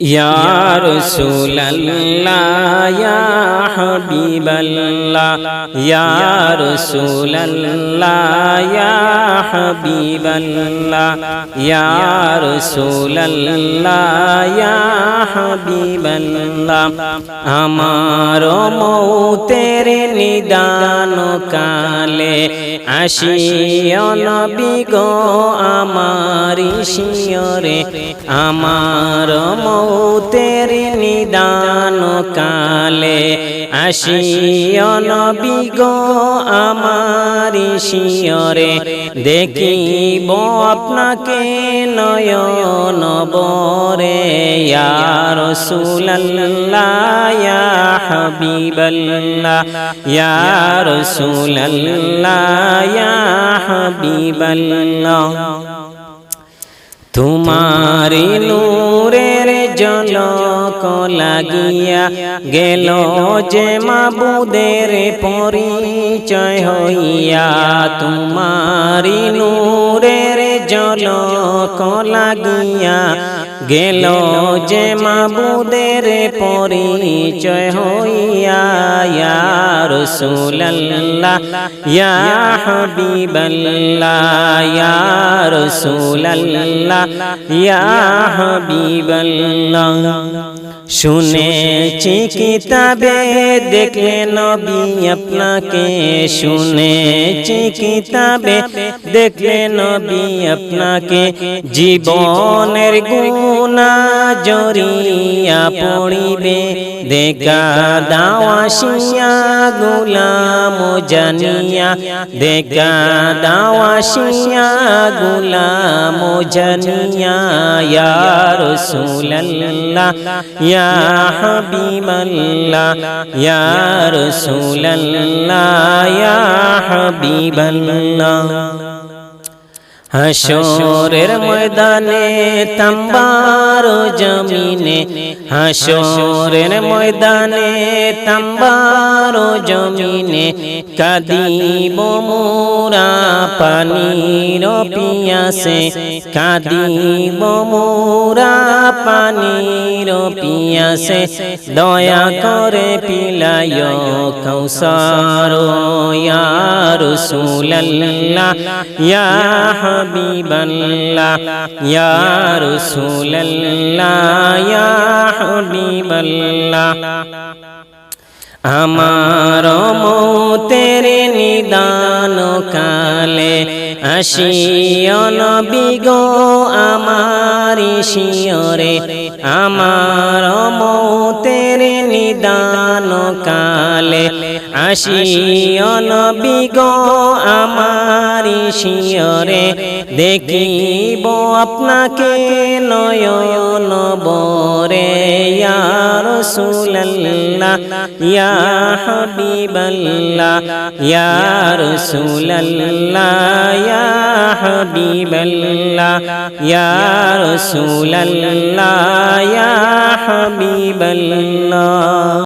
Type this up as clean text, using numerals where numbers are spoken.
ইয়া রাসূলাল্লাহ ইয়া হাবিবাল্লাহ ইয়া রাসূলাল্লাহ ইয়া হাবিবাল্লাহ ইয়া রাসূলাল্লাহ ইয়া হাবিবাল্লাহ আমার মৌতের নিদান কালে আসিও নবী গো আমার শিয়রে আমার মৌতের নিদান কালে আসিও নবী গো আমার শিয়রে দেখিব আপনাকে নয়ন বরে ইয়া রাসূলুল্লাহ ইয়া হাবিবাল্লাহ ইয়া রাসূলুল্লাহ ইয়া হাবিবাল্লাহ তোমারি নূরের ঝলক লাগিয়া গেল যে মাবুদের পরিচয় হইয়া তোমারি নূরের ঝলক লাগিয়া গেল যে মাবুদের পরিচয় হইয়া ইয়া রাসূলুল্লাহ ইয়া হাবিবাল্লাহ ইয়া রাসূলুল্লাহ ইয়া হাবিবাল্লাহ শুনেছি কিতাবে দেখলে নবী আপনাকে শুনেছি কিতাবে দেখলে নবী আপনাকে জীবনের গুনাহ জড়িয়া পড়িবে দেখা দাও আসিয়া গোলাম জানিয়া দেখা দাও আসিয়া গোলাম জানিয়া ইয়া রাসূলুল্লাহ ইয়া হাবিবাল্লাহ ইয়া রাসূলুল্লাহ ইয়া হাবিবাল্লাহ হাশরের ময়দানে তাম্বার জমিনে হাশরের ময়দানে তাম্বার জমিনে কাঁদিব মোরা পানির পিয়াসে কাঁদিব মোরা পানির পিয়াসে দয়া করে পিলায় কৌসার ইয়া রাসূলুল্লাহ ইয়া হাবিবাল্লাহ ইয়া রাসূলুল্লাহ ইয়া হাবিবাল্লাহ আমার মৌতের নিদান কালে আসিও নবী গো আমার শিয়রে আমার মৌতের নিদান কালে আসিও নবী গো আমার শিয়রে দেখিব আপনাকে নয়ন বরে ইয়া রাসূলুল্লাহ ইয়া হাবিবাল্লাহ ইয়া রাসূলুল্লাহ ইয়া হাবিবাল্লাহ ইয়া রাসূলুল্লাহ ইয়া হাবিবাল্লাহ